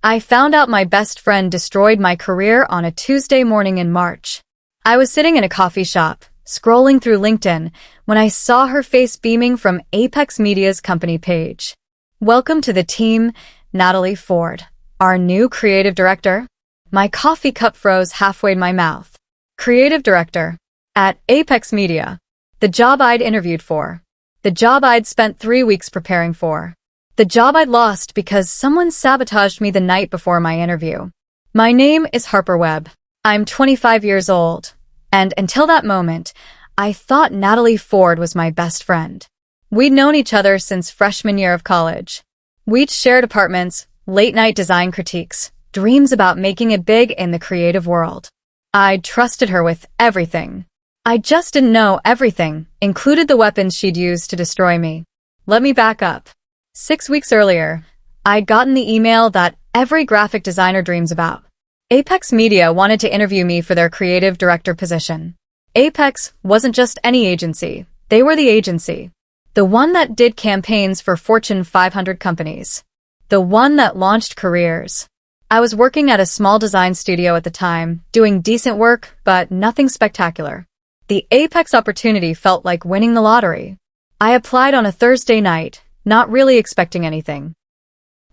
I found out my best friend destroyed my career on a Tuesday morning in March. I was sitting in a coffee shop, scrolling through LinkedIn, when I saw her face beaming from Apex Media's company page. "Welcome to the team, Natalie Ford, our new creative director." My coffee cup froze halfway in my mouth. Creative director. At Apex Media. The job I'd interviewed for. The job I'd spent 3 weeks preparing for. The job I'd lost because someone sabotaged me the night before my interview. My name is Harper Webb. I'm 25 years old, and until that moment, I thought Natalie Ford was my best friend. We'd known each other since freshman year of college. We'd shared apartments, late-night design critiques, dreams about making it big in the creative world. I'd trusted her with everything. I just didn't know everything, included the weapons she'd used to destroy me. Let me back up. 6 weeks earlier, I'd gotten the email that every graphic designer dreams about. Apex Media wanted to interview me for their creative director position. Apex wasn't just any agency. They were the agency. The one that did campaigns for Fortune 500 companies. The one that launched careers. I was working at a small design studio at the time, doing decent work, but nothing spectacular. The Apex opportunity felt like winning the lottery. I applied on a Thursday night, not really expecting anything.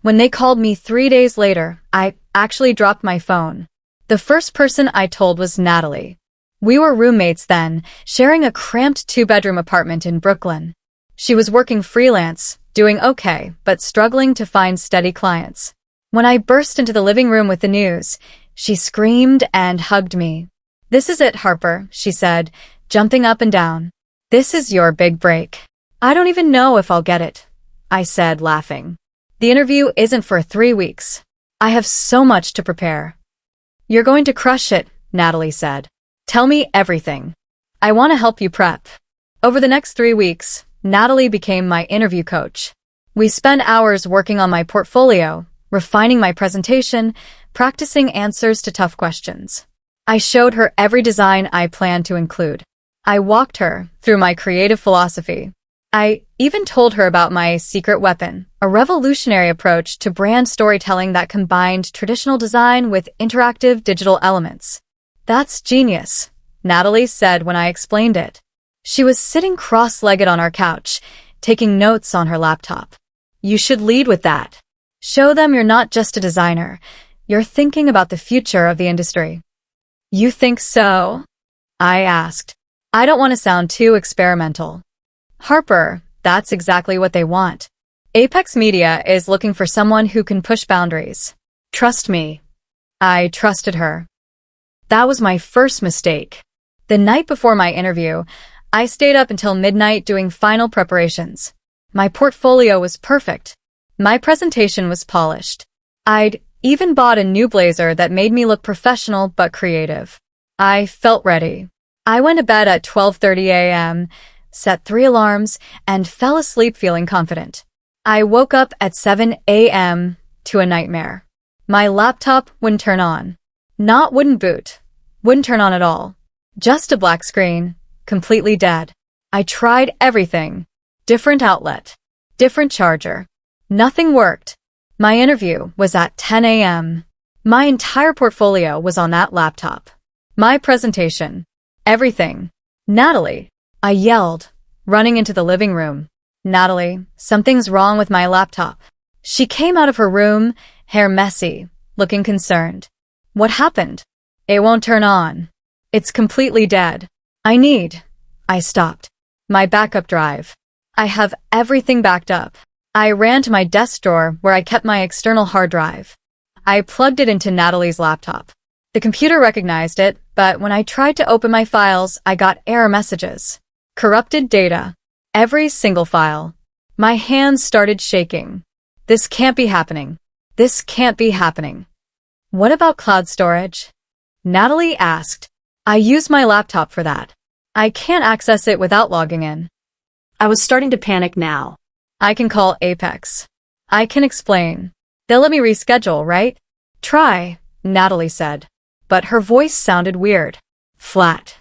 When they called me 3 days later, I actually dropped my phone. The first person I told was Natalie. We were roommates then, sharing a cramped 2-bedroom apartment in Brooklyn. She was working freelance, doing okay, but struggling to find steady clients. When I burst into the living room with the news, she screamed and hugged me. "This is it, Harper," she said, jumping up and down. "This is your big break." "I don't even know if I'll get it," I said, laughing. "The interview isn't for 3 weeks. I have so much to prepare." "You're going to crush it," Natalie said. "Tell me everything. I want to help you prep." Over the next 3 weeks, Natalie became my interview coach. We spent hours working on my portfolio, refining my presentation, practicing answers to tough questions. I showed her every design I planned to include. I walked her through my creative philosophy. I even told her about my secret weapon, a revolutionary approach to brand storytelling that combined traditional design with interactive digital elements. "That's genius," Natalie said when I explained it. She was sitting cross-legged on our couch, taking notes on her laptop. "You should lead with that. Show them you're not just a designer. You're thinking about the future of the industry." "You think so?" I asked. I don't want to sound too experimental. "Harper, that's exactly what they want. Apex Media is looking for someone who can push boundaries. Trust me." I trusted her. That was my first mistake. The night before my interview, I stayed up until midnight doing final preparations. My portfolio was perfect. My presentation was polished. I'd even bought a new blazer that made me look professional but creative. I felt ready. I went to bed at 12:30 a.m., set 3 alarms, and fell asleep feeling confident. I woke up at 7 a.m. to a nightmare. My laptop wouldn't turn on. Not wouldn't boot. Wouldn't turn on at all. Just a black screen, completely dead. I tried everything. Different outlet. Different charger. Nothing worked. My interview was at 10 a.m. My entire portfolio was on that laptop. My presentation. Everything. "Natalie," I yelled, running into the living room. "Natalie, something's wrong with my laptop." She came out of her room, hair messy, looking concerned. "What happened?" "It won't turn on. It's completely dead. I stopped. "My backup drive. I have everything backed up." I ran to my desk drawer where I kept my external hard drive. I plugged it into Natalie's laptop. The computer recognized it, but when I tried to open my files, I got error messages. Corrupted data. Every single file. My hands started shaking. This can't be happening. This can't be happening. "What about cloud storage?" Natalie asked. "I use my laptop for that. I can't access it without logging in." I was starting to panic now. "I can call Apex. I can explain. They'll let me reschedule, right?" "Try," Natalie said. But her voice sounded weird. Flat.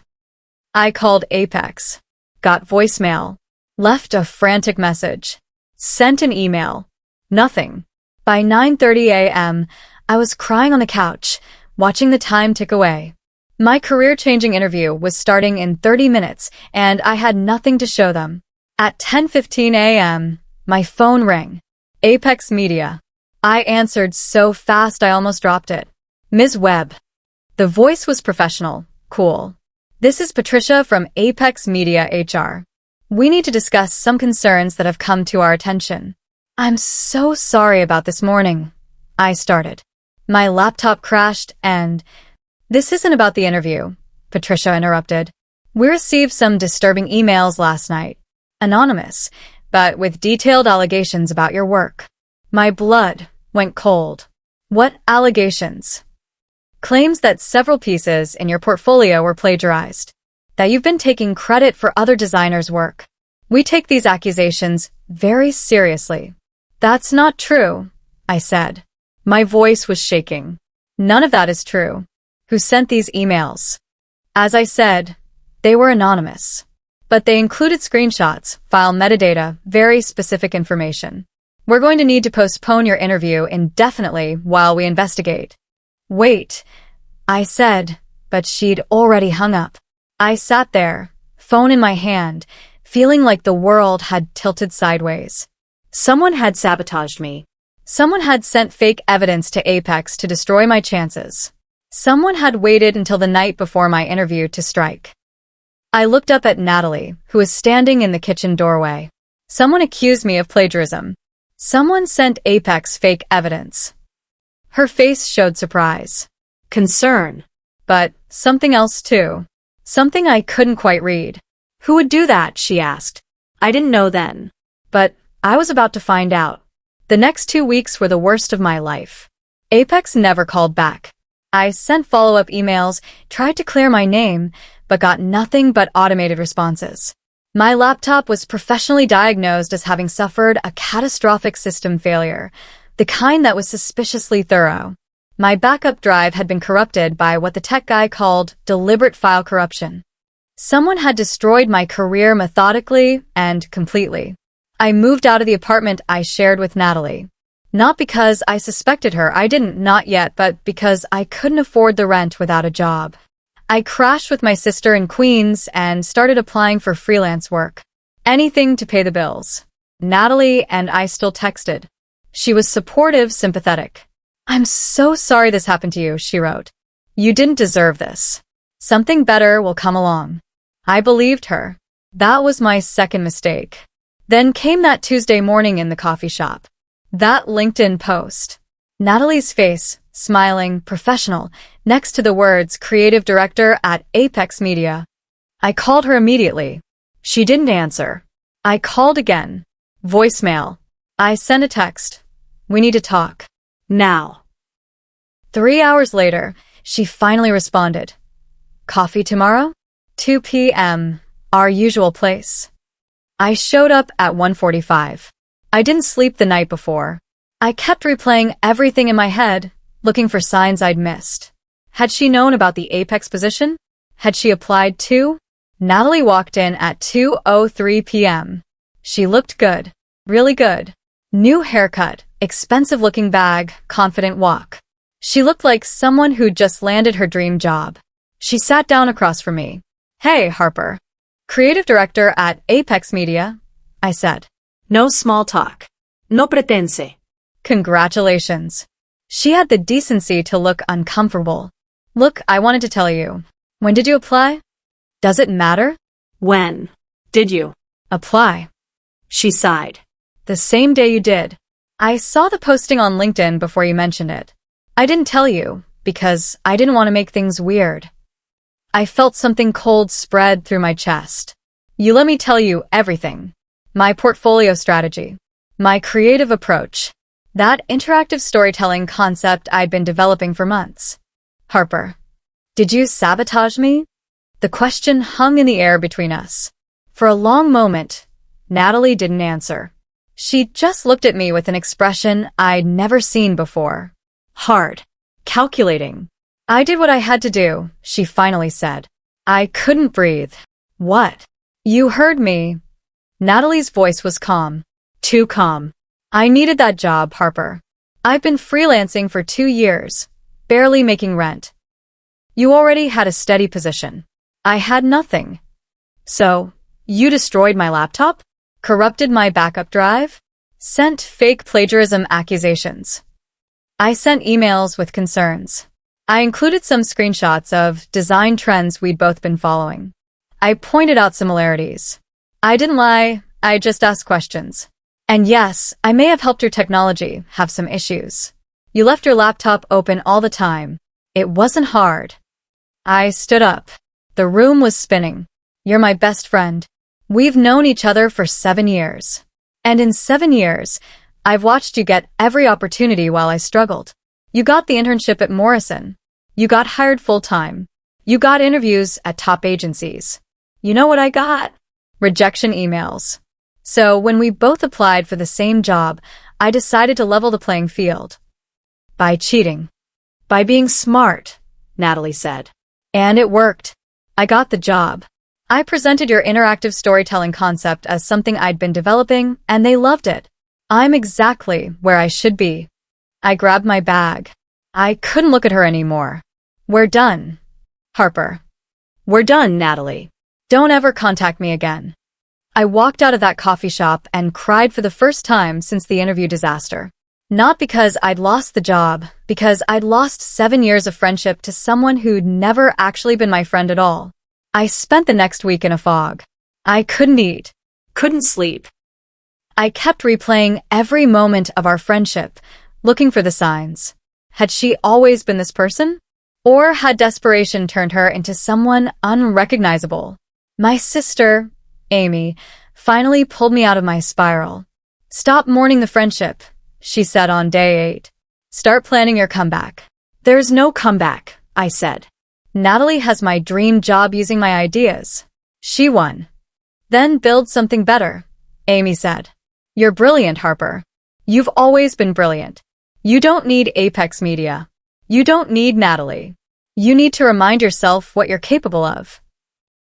I called Apex. Got voicemail. Left a frantic message. Sent an email. Nothing. By 9:30 a.m., I was crying on the couch, watching the time tick away. My career-changing interview was starting in 30 minutes, and I had nothing to show them. At 10:15 a.m., my phone rang. Apex Media. I answered so fast I almost dropped it. Ms. Webb. The voice was professional, cool. This is Patricia from Apex Media HR. We need to discuss some concerns that have come to our attention. I'm so sorry about this morning. I started. My laptop crashed and... This isn't about the interview, Patricia interrupted. We received some disturbing emails last night. Anonymous, but with detailed allegations about your work. My blood went cold. What allegations? Claims that several pieces in your portfolio were plagiarized. That you've been taking credit for other designers' work. We take these accusations very seriously. That's not true, I said. My voice was shaking. None of that is true. Who sent these emails? As I said, they were anonymous. But they included screenshots, file metadata, very specific information. We're going to need to postpone your interview indefinitely while we investigate. Wait, I said, but she'd already hung up. I sat there, phone in my hand, feeling like the world had tilted sideways. Someone had sabotaged me. Someone had sent fake evidence to Apex to destroy my chances. Someone had waited until the night before my interview to strike. I looked up at Natalie, who was standing in the kitchen doorway. Someone accused me of plagiarism. Someone sent Apex fake evidence. Her face showed surprise. Concern. But something else too. Something I couldn't quite read. Who would do that? She asked. I didn't know then. But I was about to find out. The next 2 weeks were the worst of my life. Apex never called back. I sent follow-up emails, tried to clear my name, but got nothing but automated responses. My laptop was professionally diagnosed as having suffered a catastrophic system failure, the kind that was suspiciously thorough. My backup drive had been corrupted by what the tech guy called deliberate file corruption. Someone had destroyed my career methodically and completely. I moved out of the apartment I shared with Natalie. Not because I suspected her, I didn't, not yet, but because I couldn't afford the rent without a job. I crashed with my sister in Queens and started applying for freelance work. Anything to pay the bills. Natalie and I still texted. She was supportive, sympathetic. I'm so sorry this happened to you, she wrote. You didn't deserve this. Something better will come along. I believed her. That was my second mistake. Then came that Tuesday morning in the coffee shop. That LinkedIn post. Natalie's face, smiling, professional, next to the words creative director at Apex Media. I called her immediately. She didn't answer. I called again. Voicemail. I sent a text. We need to talk. Now. 3 hours later, she finally responded. Coffee tomorrow? 2 p.m. Our usual place. I showed up at 1:45. I didn't sleep the night before. I kept replaying everything in my head, looking for signs I'd missed. Had she known about the Apex position? Had she applied too? Natalie walked in at 2:03 p.m. She looked good. Really good. New haircut, expensive-looking bag, confident walk. She looked like someone who'd just landed her dream job. She sat down across from me. Hey, Harper. Creative director at Apex Media, I said. No small talk. No pretense. Congratulations. She had the decency to look uncomfortable. Look, I wanted to tell you. When did you apply? Does it matter? When did you apply? She sighed. The same day you did. I saw the posting on LinkedIn before you mentioned it. I didn't tell you, because I didn't want to make things weird. I felt something cold spread through my chest. You let me tell you everything. My portfolio strategy. My creative approach. That interactive storytelling concept I'd been developing for months. Harper, did you sabotage me? The question hung in the air between us. For a long moment, Natalie didn't answer. She just looked at me with an expression I'd never seen before. Hard. Calculating. I did what I had to do, she finally said. I couldn't breathe. What? You heard me. Natalie's voice was calm. Too calm. I needed that job, Harper. I've been freelancing for 2 years, barely making rent. You already had a steady position. I had nothing. So, you destroyed my laptop? Corrupted my backup drive? Sent fake plagiarism accusations. I sent emails with concerns. I included some screenshots of design trends we'd both been following. I pointed out similarities. I didn't lie, I just asked questions. And yes, I may have helped your technology have some issues. You left your laptop open all the time. It wasn't hard. I stood up. The room was spinning. You're my best friend. We've known each other for 7 years. And in 7 years, I've watched you get every opportunity while I struggled. You got the internship at Morrison. You got hired full-time. You got interviews at top agencies. You know what I got? Rejection emails. So when we both applied for the same job, I decided to level the playing field. By cheating. By being smart, Natalie said. And it worked. I got the job. I presented your interactive storytelling concept as something I'd been developing, and they loved it. I'm exactly where I should be. I grabbed my bag. I couldn't look at her anymore. We're done. Harper. We're done, Natalie. Don't ever contact me again. I walked out of that coffee shop and cried for the first time since the interview disaster. Not because I'd lost the job, because I'd lost 7 years of friendship to someone who'd never actually been my friend at all. I spent the next week in a fog. I couldn't eat, couldn't sleep. I kept replaying every moment of our friendship, looking for the signs. Had she always been this person? Or had desperation turned her into someone unrecognizable? My sister, Amy, finally pulled me out of my spiral. Stop mourning the friendship, she said on day 8. Start planning your comeback. There's no comeback, I said. Natalie has my dream job using my ideas. She won. Then build something better, Amy said. You're brilliant, Harper. You've always been brilliant. You don't need Apex Media. You don't need Natalie. You need to remind yourself what you're capable of.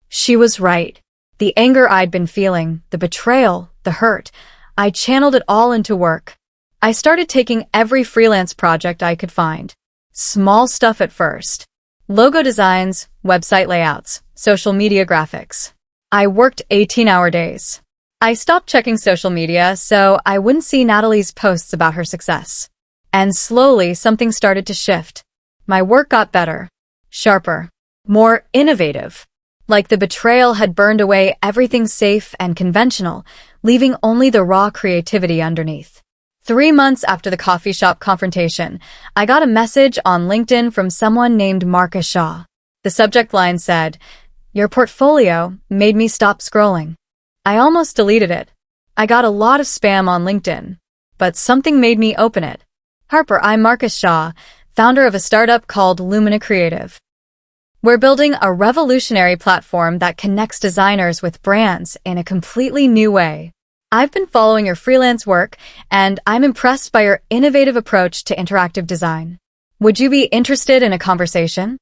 She was right. The anger I'd been feeling, the betrayal, the hurt, I channeled it all into work. I started taking every freelance project I could find. Small stuff at first. Logo designs, website layouts, social media graphics. I worked 18-hour days. I stopped checking social media so I wouldn't see Natalie's posts about her success. And slowly something started to shift. My work got better, sharper, more innovative. Like the betrayal had burned away everything safe and conventional, leaving only the raw creativity underneath. 3 months after the coffee shop confrontation, I got a message on LinkedIn from someone named Marcus Shaw. The subject line said, "Your portfolio made me stop scrolling." I almost deleted it. I got a lot of spam on LinkedIn, but something made me open it. Harper, I'm Marcus Shaw, founder of a startup called Lumina Creative. We're building a revolutionary platform that connects designers with brands in a completely new way. I've been following your freelance work, and I'm impressed by your innovative approach to interactive design. Would you be interested in a conversation?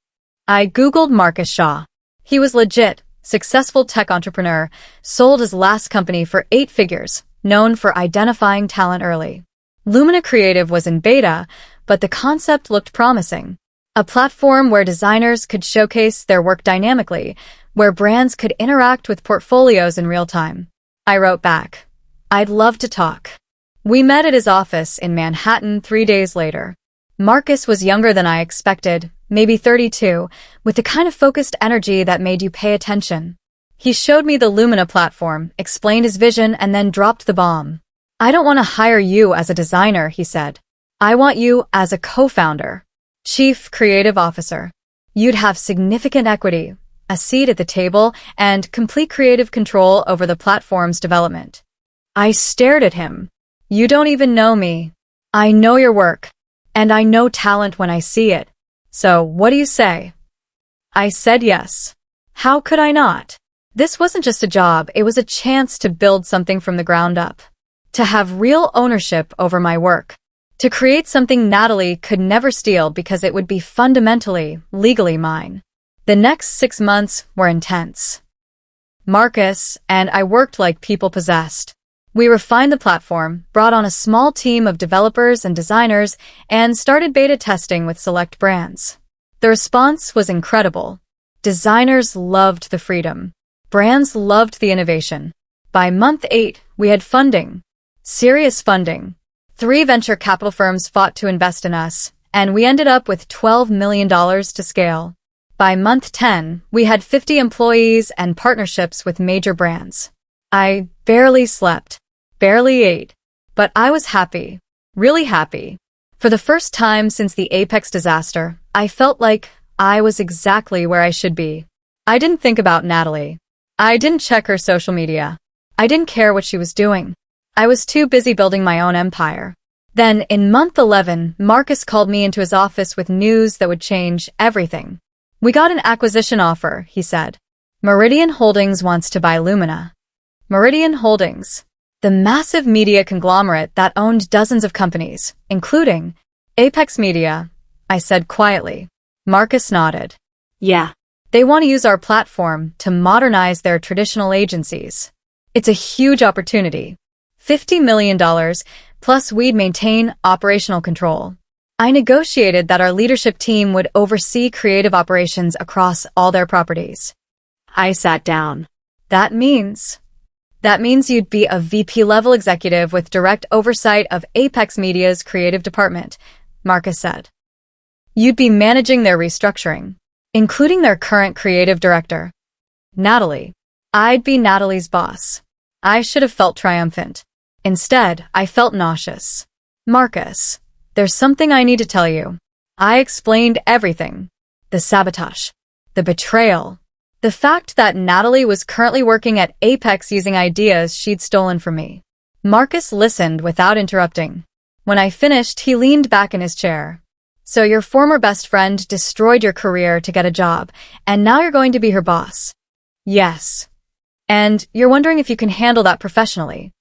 I Googled Marcus Shaw. He was legit, successful tech entrepreneur, sold his last company for 8 figures, known for identifying talent early. Lumina Creative was in beta, but the concept looked promising. A platform where designers could showcase their work dynamically, where brands could interact with portfolios in real time. I wrote back, I'd love to talk. We met at his office in Manhattan 3 days later. Marcus was younger than I expected, maybe 32, with the kind of focused energy that made you pay attention. He showed me the Lumina platform, explained his vision, and then dropped the bomb. I don't want to hire you as a designer, he said. I want you as a co-founder. Chief Creative Officer. You'd have significant equity, a seat at the table, and complete creative control over the platform's development. I stared at him. You don't even know me. I know your work, and I know talent when I see it. So what do you say? I said yes. How could I not? This wasn't just a job, it was a chance to build something from the ground up. To have real ownership over my work. To create something Natalie could never steal because it would be fundamentally, legally mine. The next 6 months were intense. Marcus and I worked like people possessed. We refined the platform, brought on a small team of developers and designers, and started beta testing with select brands. The response was incredible. Designers loved the freedom. Brands loved the innovation. By month 8, we had funding. Serious funding. 3 venture capital firms fought to invest in us, and we ended up with $12 million to scale. By month 10, we had 50 employees and partnerships with major brands. I barely slept, barely ate, but I was happy, really happy. For the first time since the Apex disaster, I felt like I was exactly where I should be. I didn't think about Natalie. I didn't check her social media. I didn't care what she was doing. I was too busy building my own empire. Then, in month 11, Marcus called me into his office with news that would change everything. "We got an acquisition offer," he said. "Meridian Holdings wants to buy Lumina." Meridian Holdings, the massive media conglomerate that owned dozens of companies, including Apex Media, I said quietly. Marcus nodded. "Yeah. They want to use our platform to modernize their traditional agencies. It's a huge opportunity. $50 million, plus we'd maintain operational control." I negotiated that our leadership team would oversee creative operations across all their properties. I sat down. That means you'd be a VP-level executive with direct oversight of Apex Media's creative department, Marcus said. You'd be managing their restructuring, including their current creative director, Natalie. I'd be Natalie's boss. I should have felt triumphant. Instead, I felt nauseous. "Marcus, there's something I need to tell you." I explained everything. The sabotage. The betrayal. The fact that Natalie was currently working at Apex using ideas she'd stolen from me. Marcus listened without interrupting. When I finished, he leaned back in his chair. "So your former best friend destroyed your career to get a job, and now you're going to be her boss?" "Yes. And you're wondering if you can handle that professionally?"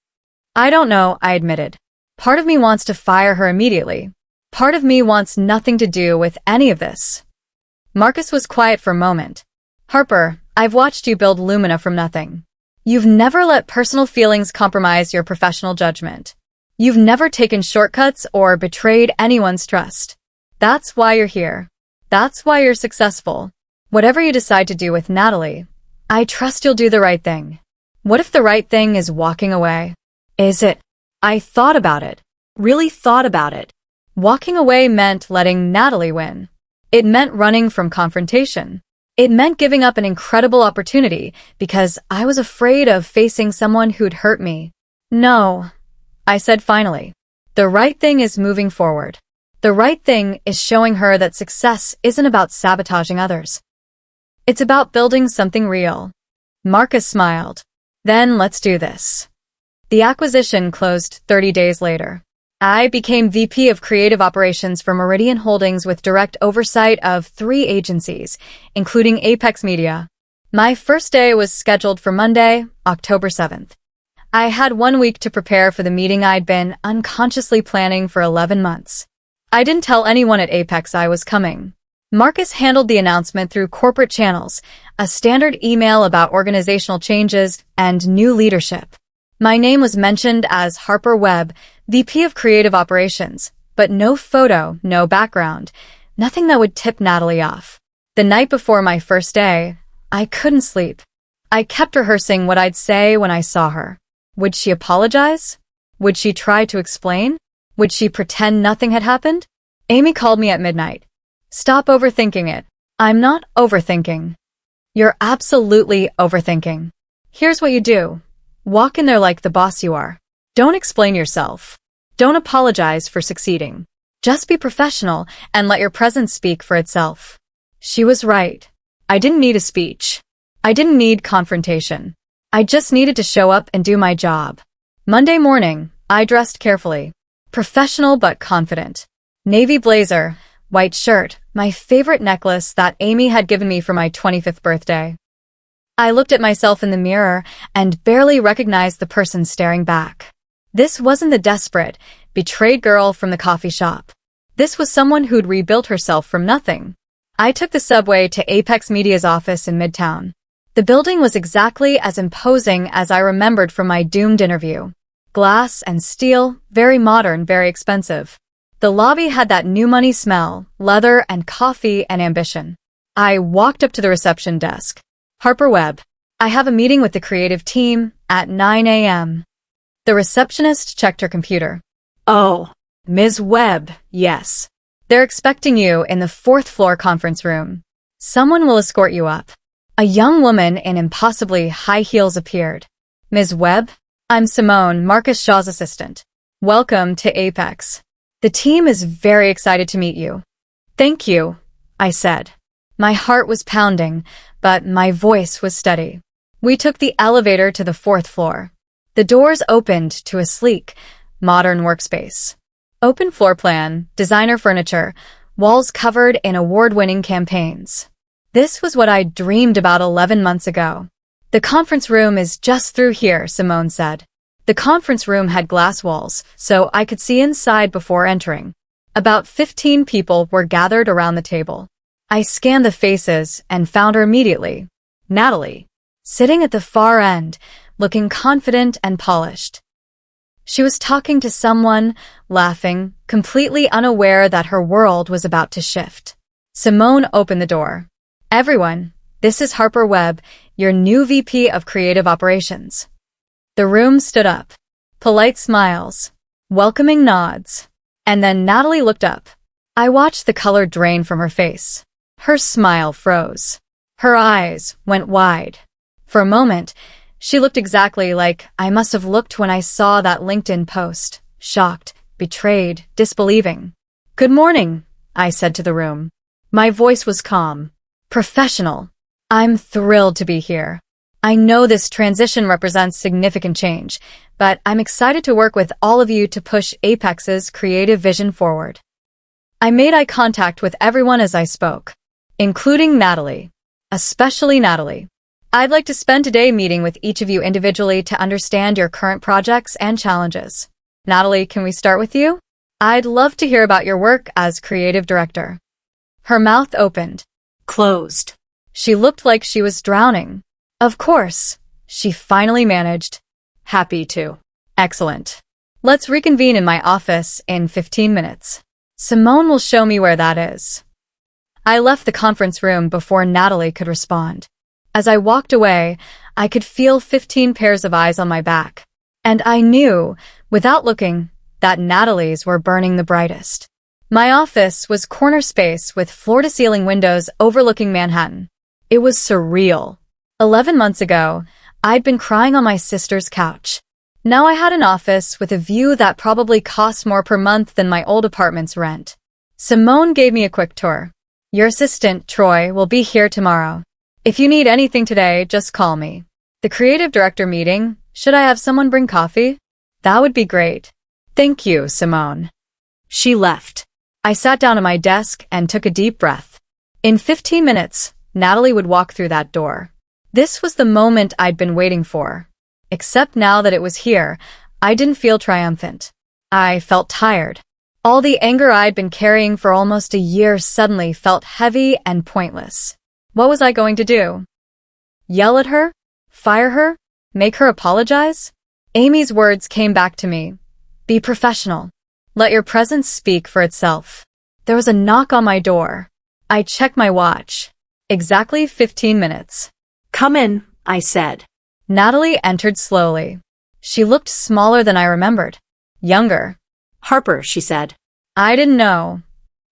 "I don't know," I admitted. "Part of me wants to fire her immediately. Part of me wants nothing to do with any of this." Marcus was quiet for a moment. "Harper, I've watched you build Lumina from nothing. You've never let personal feelings compromise your professional judgment. You've never taken shortcuts or betrayed anyone's trust. That's why you're here. That's why you're successful. Whatever you decide to do with Natalie, I trust you'll do the right thing. What if the right thing is walking away? Is it?" I thought about it. Really thought about it. Walking away meant letting Natalie win. It meant running from confrontation. It meant giving up an incredible opportunity because I was afraid of facing someone who'd hurt me. "No," I said finally. "The right thing is moving forward. The right thing is showing her that success isn't about sabotaging others. It's about building something real." Marcus smiled. "Then let's do this." The acquisition closed 30 days later. I became VP of Creative Operations for Meridian Holdings with direct oversight of 3 agencies, including Apex Media. My first day was scheduled for Monday, October 7th. I had 1 week to prepare for the meeting I'd been unconsciously planning for 11 months. I didn't tell anyone at Apex I was coming. Marcus handled the announcement through corporate channels, a standard email about organizational changes and new leadership. My name was mentioned as Harper Webb, VP of Creative Operations, but no photo, no background, nothing that would tip Natalie off. The night before my first day, I couldn't sleep. I kept rehearsing what I'd say when I saw her. Would she apologize? Would she try to explain? Would she pretend nothing had happened? Amy called me at midnight. "Stop overthinking it." "I'm not overthinking." "You're absolutely overthinking. Here's what you do. Walk in there like the boss you are. Don't explain yourself. Don't apologize for succeeding. Just be professional and let your presence speak for itself." She was right. I didn't need a speech. I didn't need confrontation. I just needed to show up and do my job. Monday morning, I dressed carefully. Professional but confident. Navy blazer, white shirt, my favorite necklace that Amy had given me for my 25th birthday. I looked at myself in the mirror and barely recognized the person staring back. This wasn't the desperate, betrayed girl from the coffee shop. This was someone who'd rebuilt herself from nothing. I took the subway to Apex Media's office in Midtown. The building was exactly as imposing as I remembered from my doomed interview. glass and steel, very modern, very expensive. The lobby had that new money smell, leather and coffee and ambition. I walked up to the reception desk. Harper Webb, I have a meeting with the creative team at 9 a.m. The receptionist checked her computer. Oh, Ms. Webb, yes. They're expecting you in the fourth floor conference room. Someone will escort you up. A young woman in impossibly high heels appeared. Ms. Webb, I'm Simone, Marcus Shaw's assistant. Welcome to Apex. The team is very excited to meet you. Thank you, I said. My heart was pounding, but my voice was steady. We took the elevator to the fourth floor. The doors opened to a sleek, modern workspace. Open floor plan, designer furniture, walls covered in award-winning campaigns. This was what I dreamed about 11 months ago. The conference room is just through here, Simone said. The conference room had glass walls, so I could see inside before entering. About 15 people were gathered around the table. I scanned the faces and found her immediately. Natalie, sitting at the far end, looking confident and polished. She was talking to someone, laughing, completely unaware that her world was about to shift. Simone opened the door. Everyone, this is Harper Webb, your new VP of Creative Operations. The room stood up. Polite smiles. Welcoming nods. And then Natalie looked up. I watched the color drain from her face. Her smile froze. Her eyes went wide. For a moment, she looked exactly like I must have looked when I saw that LinkedIn post. Shocked, betrayed, disbelieving. Good morning, I said to the room. My voice was calm. Professional. I'm thrilled to be here. I know this transition represents significant change, but I'm excited to work with all of you to push Apex's creative vision forward. I made eye contact with everyone as I spoke, including Natalie, especially Natalie. I'd like to spend today meeting with each of you individually to understand your current projects and challenges. Natalie, can we start with you? I'd love to hear about your work as creative director. Her mouth opened, closed. She looked like she was drowning. Of course, she finally managed. Happy to. Excellent. Let's reconvene in my office in 15 minutes. Simone will show me where that is. I left the conference room before Natalie could respond. As I walked away, I could feel 15 pairs of eyes on my back. And I knew, without looking, that Natalie's were burning the brightest. My office was corner space with floor-to-ceiling windows overlooking Manhattan. It was surreal. 11 months ago, I'd been crying on my sister's couch. Now I had an office with a view that probably cost more per month than my old apartment's rent. Simone gave me a quick tour. Your assistant, Troy, will be here tomorrow. If you need anything today, just call me. The creative director meeting, should I have someone bring coffee? That would be great. Thank you, Simone. She left. I sat down at my desk and took a deep breath. In 15 minutes, Natalie would walk through that door. This was the moment I'd been waiting for. Except now that it was here, I didn't feel triumphant. I felt tired. All the anger I'd been carrying for almost a year suddenly felt heavy and pointless. What was I going to do? Yell at her? Fire her? Make her apologize? Amy's words came back to me. Be professional. Let your presence speak for itself. There was a knock on my door. I checked my watch. Exactly 15 minutes. Come in, I said. Natalie entered slowly. She looked smaller than I remembered. Younger. Harper, she said. I didn't know.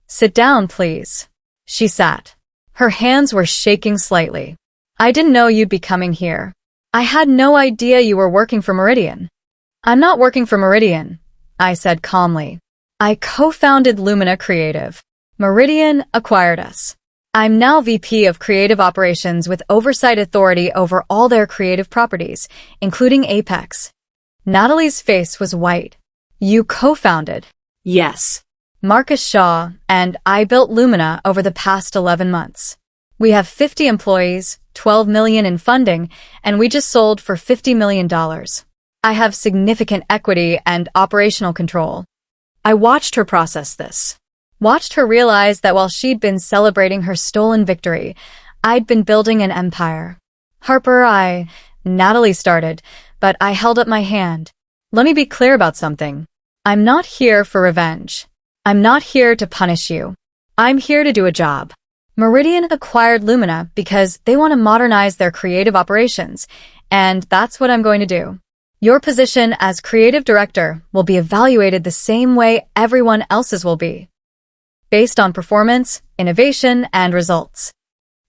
Sit down, please. She sat. Her hands were shaking slightly. I didn't know you'd be coming here. I had no idea you were working for Meridian. I'm not working for Meridian, I said calmly. I co-founded Lumina Creative. Meridian acquired us. I'm now VP of Creative Operations with oversight authority over all their creative properties, including Apex. Natalie's face was white. You co-founded? Yes. Marcus Shaw and I built Lumina over the past 11 months. We have 50 employees, 12 million in funding, and we just sold for $50 million. I have significant equity and operational control. I watched her process this. Watched her realize that while she'd been celebrating her stolen victory, I'd been building an empire. Harper, Natalie started, but I held up my hand. Let me be clear about something. I'm not here for revenge. I'm not here to punish you. I'm here to do a job. Meridian acquired Lumina because they want to modernize their creative operations, and that's what I'm going to do. Your position as creative director will be evaluated the same way everyone else's will be, based on performance, innovation, and results.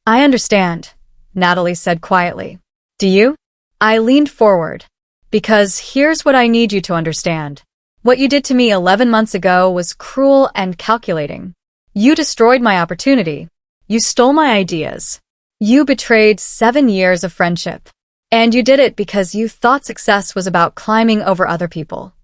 I understand, Natalie said quietly. Do you? I leaned forward. Because here's what I need you to understand. What you did to me 11 months ago was cruel and calculating. You destroyed my opportunity. You stole my ideas. You betrayed 7 years of friendship. And you did it because you thought success was about climbing over other people.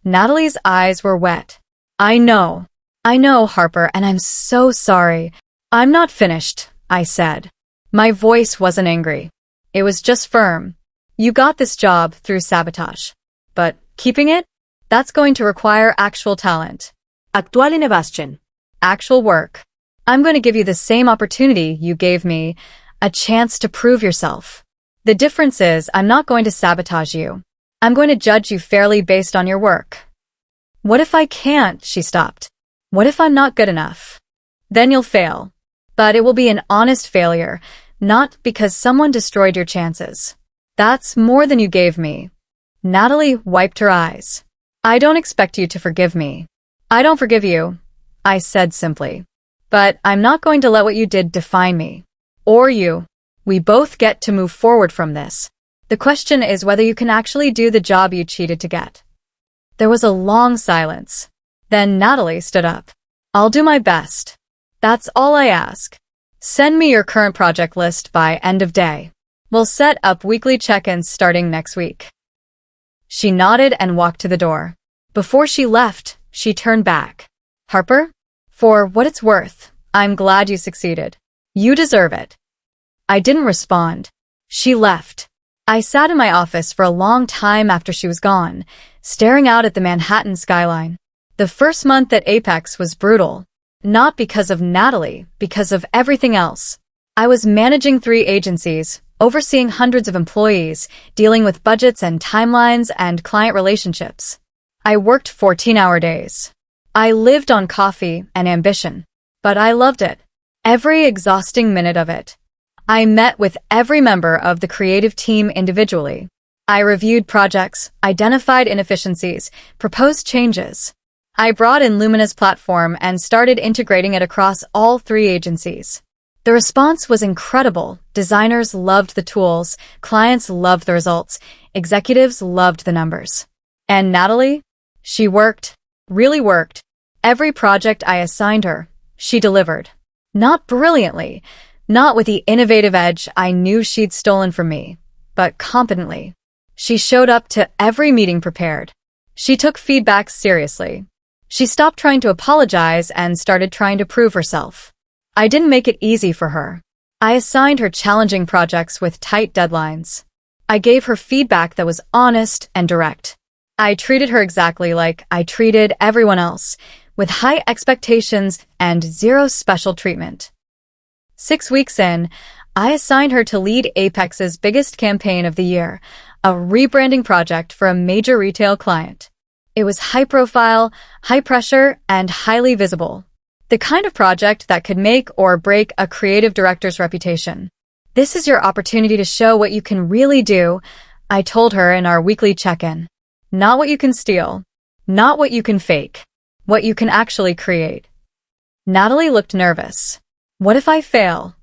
Natalie's eyes were wet. I know, Harper, and I'm so sorry. I'm not finished, I said. My voice wasn't angry. It was just firm. You got this job through sabotage. But keeping it? That's going to require actual talent. Actual innovation. Actual work. I'm going to give you the same opportunity you gave me, a chance to prove yourself. The difference is I'm not going to sabotage you. I'm going to judge you fairly based on your work. What if I can't? She stopped. What if I'm not good enough? Then you'll fail. But it will be an honest failure, not because someone destroyed your chances. That's more than you gave me. Natalie wiped her eyes. I don't expect you to forgive me. I don't forgive you, I said simply. But I'm not going to let what you did define me. Or you. We both get to move forward from this. The question is whether you can actually do the job you cheated to get. There was a long silence. Then Natalie stood up. I'll do my best. That's all I ask. Send me your current project list by end of day. We'll set up weekly check-ins starting next week. She nodded and walked to the door. Before she left, she turned back. Harper? For what it's worth, I'm glad you succeeded. You deserve it. I didn't respond. She left. I sat in my office for a long time after she was gone, staring out at the Manhattan skyline. The first month at Apex was brutal. Not because of Natalie, because of everything else. I was managing 3 agencies, overseeing hundreds of employees, dealing with budgets and timelines and client relationships. I worked 14-hour days. I lived on coffee and ambition. But I loved it. Every exhausting minute of it. I met with every member of the creative team individually. I reviewed projects, identified inefficiencies, proposed changes. I brought in Lumina's platform and started integrating it across all 3 agencies. The response was incredible. Designers loved the tools, clients loved the results, executives loved the numbers. And Natalie? She worked, really worked. Every project I assigned her, she delivered. Not brilliantly, not with the innovative edge I knew she'd stolen from me, but competently. She showed up to every meeting prepared. She took feedback seriously. She stopped trying to apologize and started trying to prove herself. I didn't make it easy for her. I assigned her challenging projects with tight deadlines. I gave her feedback that was honest and direct. I treated her exactly like I treated everyone else, with high expectations and zero special treatment. 6 weeks in, I assigned her to lead Apex's biggest campaign of the year, a rebranding project for a major retail client. It was high-profile, high-pressure, and highly visible. The kind of project that could make or break a creative director's reputation. This is your opportunity to show what you can really do, I told her in our weekly check-in. Not what you can steal. Not what you can fake. What you can actually create. Natalie looked nervous. What if I fail?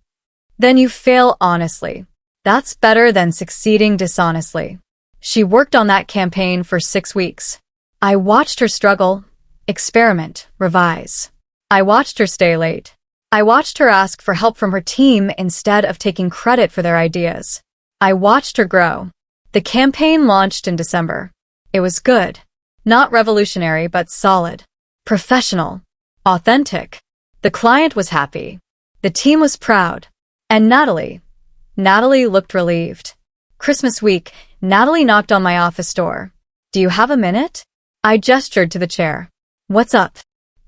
Then you fail honestly. That's better than succeeding dishonestly. She worked on that campaign for 6 weeks. I watched her struggle, experiment, revise. I watched her stay late. I watched her ask for help from her team instead of taking credit for their ideas. I watched her grow. The campaign launched in December. It was good. Not revolutionary, but solid. Professional. Authentic. The client was happy. The team was proud. And Natalie looked relieved. Christmas week, Natalie knocked on my office door. Do you have a minute? I gestured to the chair. What's up?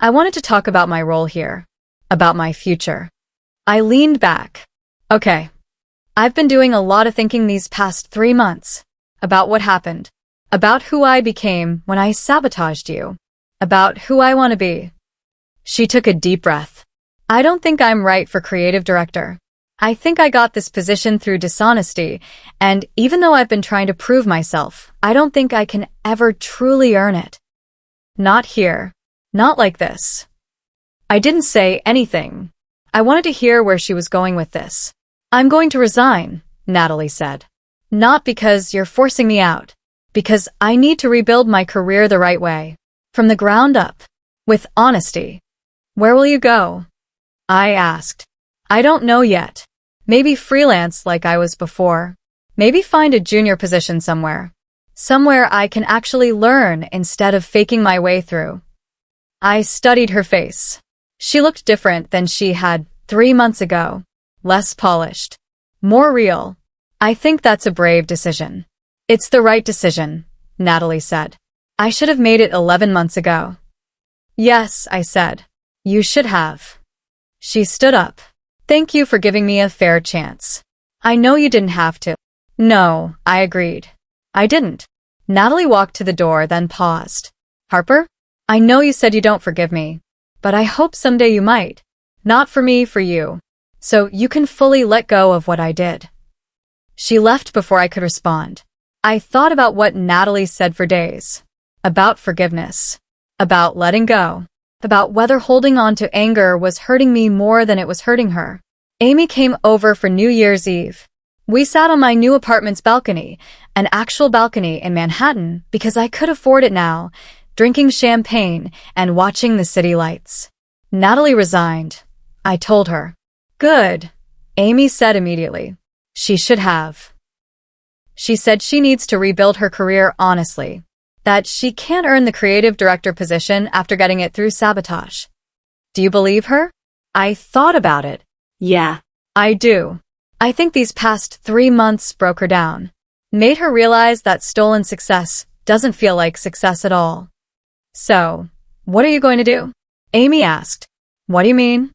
I wanted to talk about my role here. About my future. I leaned back. Okay. I've been doing a lot of thinking these past 3 months. About what happened. About who I became when I sabotaged you. About who I want to be. She took a deep breath. I don't think I'm right for creative director. I think I got this position through dishonesty, and even though I've been trying to prove myself, I don't think I can ever truly earn it. Not here. Not like this. I didn't say anything. I wanted to hear where she was going with this. I'm going to resign, Natalie said. Not because you're forcing me out. Because I need to rebuild my career the right way. From the ground up. With honesty. Where will you go? I asked. I don't know yet. Maybe freelance like I was before. Maybe find a junior position somewhere. Somewhere I can actually learn instead of faking my way through. I studied her face. She looked different than she had 3 months ago. Less polished. More real. I think that's a brave decision. It's the right decision, Natalie said. I should have made it 11 months ago. Yes, I said. You should have. She stood up. Thank you for giving me a fair chance. I know you didn't have to. No, I agreed. I didn't. Natalie walked to the door, then paused. Harper? I know you said you don't forgive me, but I hope someday you might. Not for me, for you. So you can fully let go of what I did. She left before I could respond. I thought about what Natalie said for days. About forgiveness. About letting go. About whether holding on to anger was hurting me more than it was hurting her. Amy came over for New Year's Eve. We sat on my new apartment's balcony, an actual balcony in Manhattan because I could afford it now, drinking champagne and watching the city lights. Natalie resigned. I told her. Good, Amy said immediately. She should have. She said she needs to rebuild her career honestly. That she can't earn the creative director position after getting it through sabotage. Do you believe her? I thought about it. Yeah, I do. I think these past 3 months broke her down. Made her realize that stolen success doesn't feel like success at all. So, what are you going to do? Amy asked. What do you mean?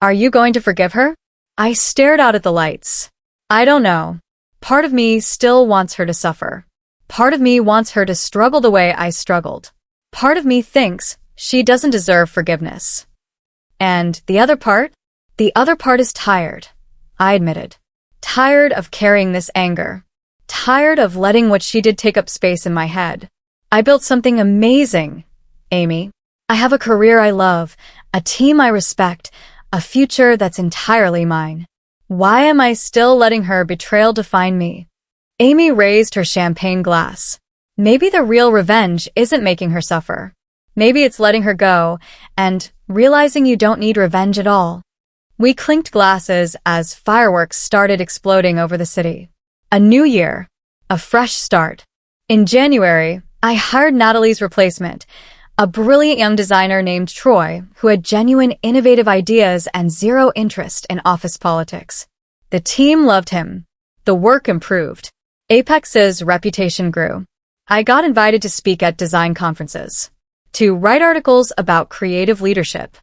Are you going to forgive her? I stared out at the lights. I don't know. Part of me still wants her to suffer. Part of me wants her to struggle the way I struggled. Part of me thinks she doesn't deserve forgiveness. And the other part? The other part is tired, I admitted. Tired of carrying this anger. Tired of letting what she did take up space in my head. I built something amazing, Amy. I have a career I love, a team I respect, a future that's entirely mine. Why am I still letting her betrayal define me? Amy raised her champagne glass. Maybe the real revenge isn't making her suffer. Maybe it's letting her go and realizing you don't need revenge at all. We clinked glasses as fireworks started exploding over the city. A new year. A fresh start. In January, I hired Natalie's replacement, a brilliant young designer named Troy who had genuine innovative ideas and zero interest in office politics. The team loved him. The work improved. Apex's reputation grew. I got invited to speak at design conferences, to write articles about creative leadership,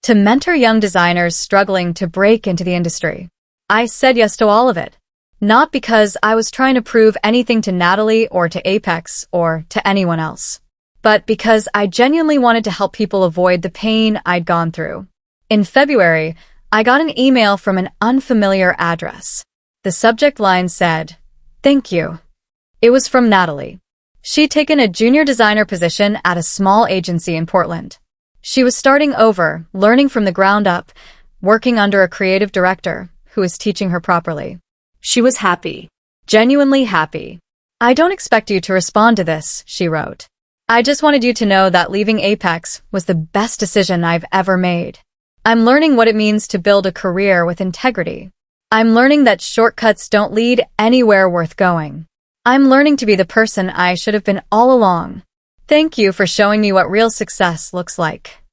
to mentor young designers struggling to break into the industry. I said yes to all of it, not because I was trying to prove anything to Natalie or to Apex or to anyone else, but because I genuinely wanted to help people avoid the pain I'd gone through. In February, I got an email from an unfamiliar address. The subject line said, "Thank you." It was from Natalie. She'd taken a junior designer position at a small agency in Portland. She was starting over, learning from the ground up, working under a creative director who was teaching her properly. She was happy. Genuinely happy. "I don't expect you to respond to this," she wrote. "I just wanted you to know that leaving Apex was the best decision I've ever made. I'm learning what it means to build a career with integrity. I'm learning that shortcuts don't lead anywhere worth going. I'm learning to be the person I should have been all along. Thank you for showing me what real success looks like."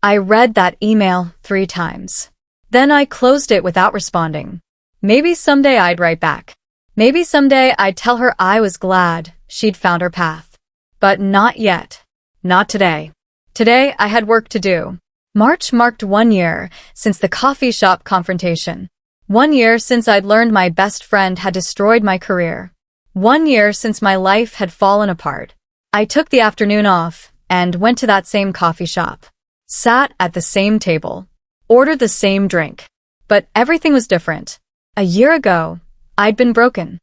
I read that email 3 times. Then I closed it without responding. Maybe someday I'd write back. Maybe someday I'd tell her I was glad she'd found her path. But not yet. Not today. Today I had work to do. March marked 1 year since the coffee shop confrontation. 1 year since I'd learned my best friend had destroyed my career. 1 year since my life had fallen apart. I took the afternoon off and went to that same coffee shop. Sat at the same table. Ordered the same drink. But everything was different. A year ago, I'd been broken.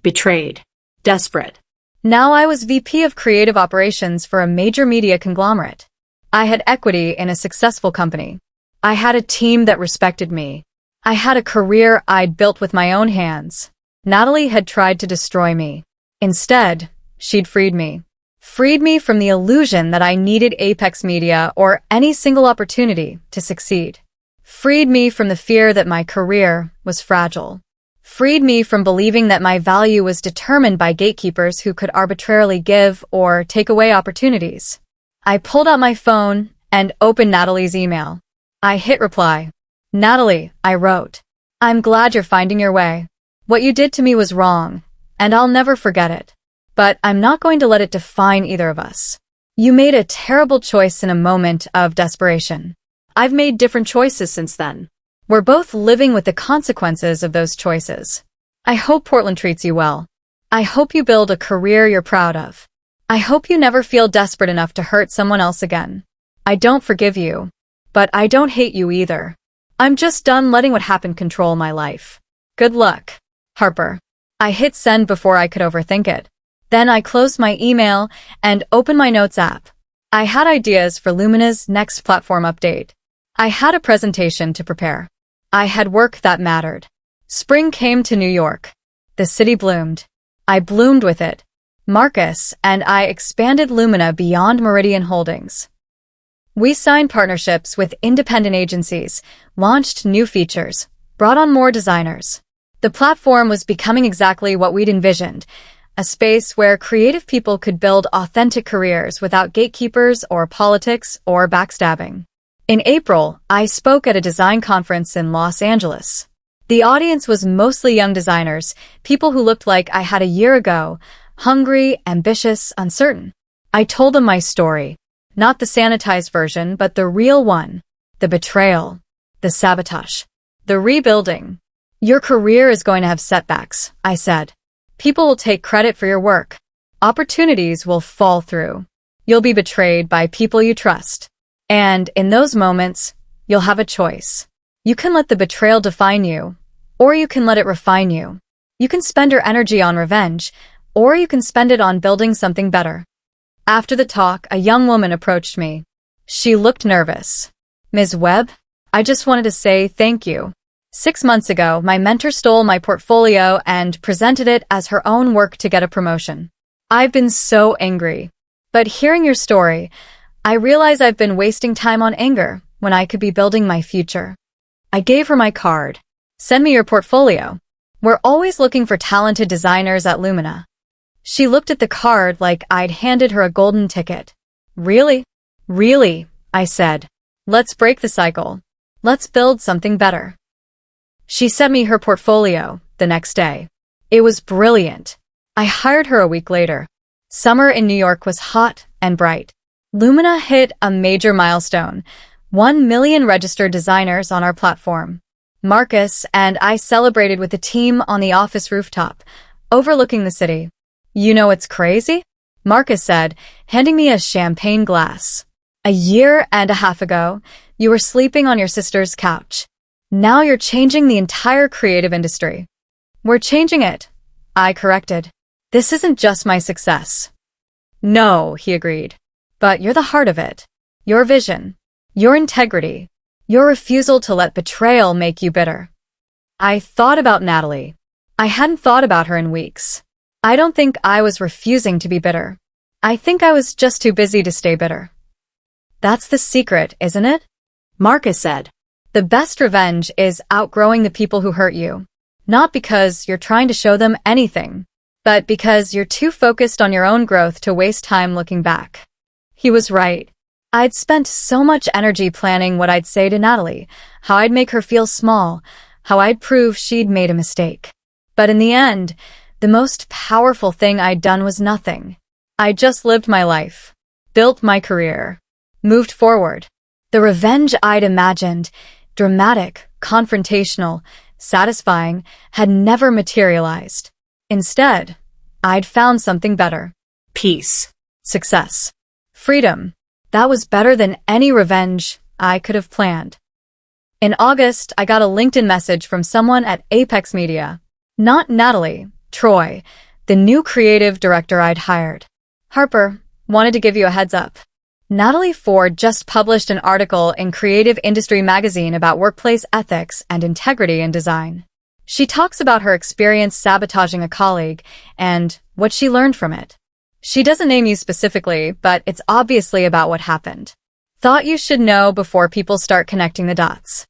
Betrayed. Desperate. Now I was VP of Creative Operations for a major media conglomerate. I had equity in a successful company. I had a team that respected me. I had a career I'd built with my own hands. Natalie had tried to destroy me. Instead, she'd freed me. Freed me from the illusion that I needed Apex Media or any single opportunity to succeed. Freed me from the fear that my career was fragile. Freed me from believing that my value was determined by gatekeepers who could arbitrarily give or take away opportunities. I pulled out my phone and opened Natalie's email. I hit reply. Natalie, I wrote. I'm glad you're finding your way. What you did to me was wrong, and I'll never forget it. But I'm not going to let it define either of us. You made a terrible choice in a moment of desperation. I've made different choices since then. We're both living with the consequences of those choices. I hope Portland treats you well. I hope you build a career you're proud of. I hope you never feel desperate enough to hurt someone else again. I don't forgive you, but I don't hate you either. I'm just done letting what happened control my life. Good luck, Harper. I hit send before I could overthink it. Then I closed my email and opened my notes app. I had ideas for Lumina's next platform update. I had a presentation to prepare. I had work that mattered. Spring came to New York. The city bloomed. I bloomed with it. Marcus and I expanded Lumina beyond Meridian Holdings. We signed partnerships with independent agencies, launched new features, brought on more designers. The platform was becoming exactly what we'd envisioned, a space where creative people could build authentic careers without gatekeepers or politics or backstabbing. In April, I spoke at a design conference in Los Angeles. The audience was mostly young designers, people who looked like I had a year ago, hungry, ambitious, uncertain. I told them my story. Not the sanitized version, but the real one. The betrayal. The sabotage. The rebuilding. Your career is going to have setbacks, I said. People will take credit for your work. Opportunities will fall through. You'll be betrayed by people you trust. And in those moments, you'll have a choice. You can let the betrayal define you, or you can let it refine you. You can spend your energy on revenge, or you can spend it on building something better. After the talk, a young woman approached me. She looked nervous. Ms. Webb, I just wanted to say thank you. 6 months ago, my mentor stole my portfolio and presented it as her own work to get a promotion. I've been so angry. But hearing your story, I realize I've been wasting time on anger when I could be building my future. I gave her my card. Send me your portfolio. We're always looking for talented designers at Lumina. She looked at the card like I'd handed her a golden ticket. Really? Really, I said. Let's break the cycle. Let's build something better. She sent me her portfolio the next day. It was brilliant. I hired her a week later. Summer in New York was hot and bright. Lumina hit a major milestone, 1 million registered designers on our platform. Marcus and I celebrated with the team on the office rooftop, overlooking the city. You know what's crazy? Marcus said, handing me a champagne glass. A year and a half ago, you were sleeping on your sister's couch. Now you're changing the entire creative industry. We're changing it, I corrected. This isn't just my success. No, he agreed. But you're the heart of it. Your vision. Your integrity. Your refusal to let betrayal make you bitter. I thought about Natalie. I hadn't thought about her in weeks. I don't think I was refusing to be bitter. I think I was just too busy to stay bitter. That's the secret, isn't it? Marcus said. The best revenge is outgrowing the people who hurt you. Not because you're trying to show them anything, but because you're too focused on your own growth to waste time looking back. He was right. I'd spent so much energy planning what I'd say to Natalie, how I'd make her feel small, how I'd prove she'd made a mistake. But in the end, the most powerful thing I'd done was nothing. I just lived my life, built my career, moved forward. The revenge I'd imagined, dramatic, confrontational, satisfying, had never materialized. Instead, I'd found something better. Peace. Success. Freedom. That was better than any revenge I could have planned. In August, I got a LinkedIn message from someone at Apex Media. Not Natalie, Troy, the new creative director I'd hired. Harper, wanted to give you a heads up. Natalie Ford just published an article in Creative Industry magazine about workplace ethics and integrity in design. She talks about her experience sabotaging a colleague and what she learned from it. She doesn't name you specifically, but it's obviously about what happened. Thought you should know before people start connecting the dots.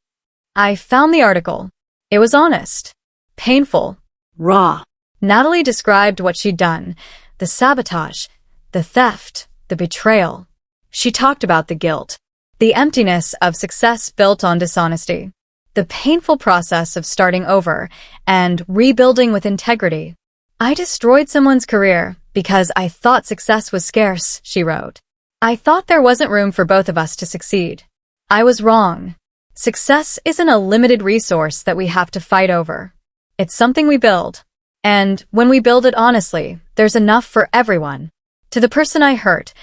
I found the article. It was honest. Painful. Raw. Natalie described what she'd done, the sabotage, the theft, the betrayal. She talked about the guilt, the emptiness of success built on dishonesty, the painful process of starting over and rebuilding with integrity. I destroyed someone's career because I thought success was scarce, she wrote. I thought there wasn't room for both of us to succeed. I was wrong. Success isn't a limited resource that we have to fight over. It's something we build. And when we build it honestly, there's enough for everyone. To the person I hurt,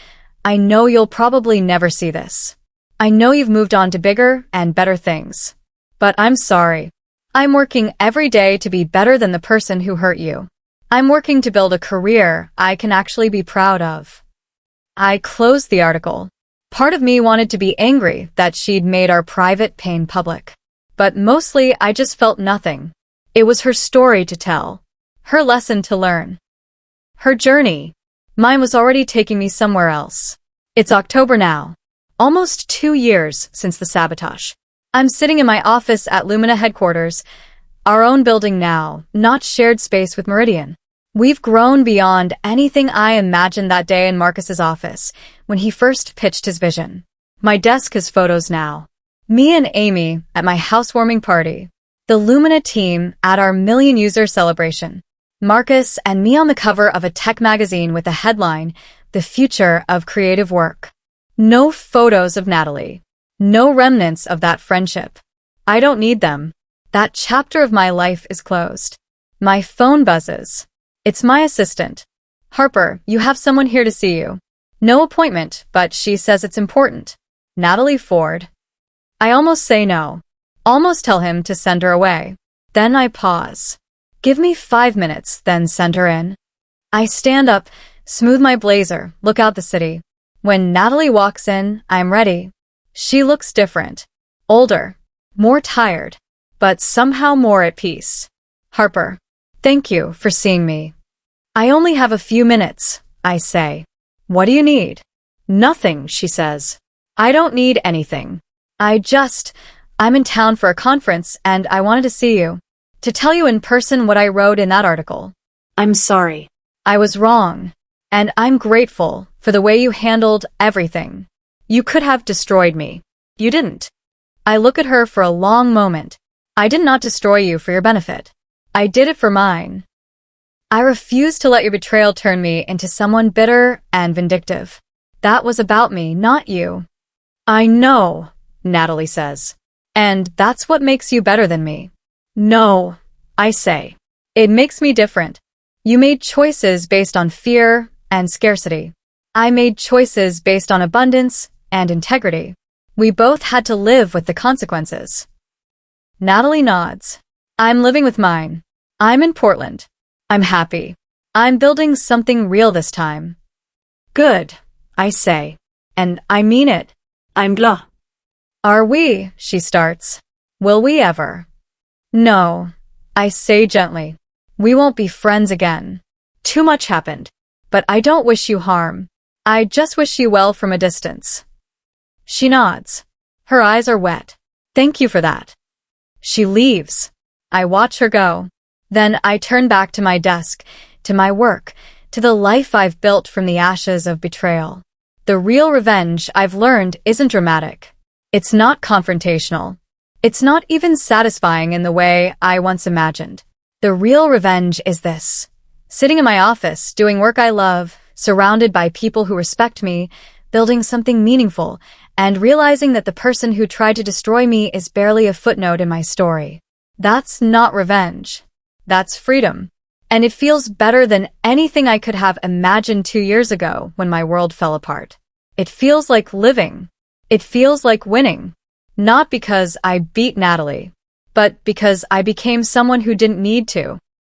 I know you'll probably never see this. I know you've moved on to bigger and better things. But I'm sorry. I'm working every day to be better than the person who hurt you. I'm working to build a career I can actually be proud of. I closed the article. Part of me wanted to be angry that she'd made our private pain public. But mostly I just felt nothing. It was her story to tell. Her lesson to learn. Her journey. Mine was already taking me somewhere else. It's October now. Almost 2 years since the sabotage. I'm sitting in my office at Lumina headquarters, our own building now, not shared space with Meridian. We've grown beyond anything I imagined that day in Marcus's office when he first pitched his vision. My desk has photos now. Me and Amy at my housewarming party. The Lumina team at our million-user celebration. Marcus and me on the cover of a tech magazine with the headline, The Future of Creative Work. No photos of Natalie. No remnants of that friendship. I don't need them. That chapter of my life is closed. My phone buzzes. It's my assistant. Harper, you have someone here to see you. No appointment, but she says it's important. Natalie Ford. I almost say no. Almost tell him to send her away. Then I pause. Give me 5 minutes, then send her in. I stand up, smooth my blazer, look out the city. When Natalie walks in, I'm ready. She looks different. Older. More tired. But somehow more at peace. Harper. Thank you for seeing me. I only have a few minutes, I say. What do you need? Nothing, she says. I don't need anything. I'm in town for a conference and I wanted to see you. To tell you in person what I wrote in that article. I'm sorry. I was wrong. And I'm grateful for the way you handled everything. You could have destroyed me. You didn't. I look at her for a long moment. I did not destroy you for your benefit. I did it for mine. I refuse to let your betrayal turn me into someone bitter and vindictive. That was about me, not you. I know, Natalie says. And that's what makes you better than me. No, I say. It makes me different. You made choices based on fear and scarcity. I made choices based on abundance and integrity. We both had to live with the consequences. Natalie nods. I'm living with mine. I'm in Portland. I'm happy. I'm building something real this time. Good, I say. And I mean it. I'm blah. Are we? She starts. Will we ever? No, I say gently. We won't be friends again. Too much happened. But I don't wish you harm. I just wish you well from a distance. She nods. Her eyes are wet. Thank you for that. She leaves. I watch her go. Then I turn back to my desk, to my work, to the life I've built from the ashes of betrayal. The real revenge, I've learned, isn't dramatic. It's not confrontational. It's not even satisfying in the way I once imagined. The real revenge is this. Sitting in my office, doing work I love, surrounded by people who respect me, building something meaningful, and realizing that the person who tried to destroy me is barely a footnote in my story. That's not revenge. That's freedom. And it feels better than anything I could have imagined 2 years ago when my world fell apart. It feels like living. It feels like winning. Not because I beat Natalie, but because I became someone who didn't need to.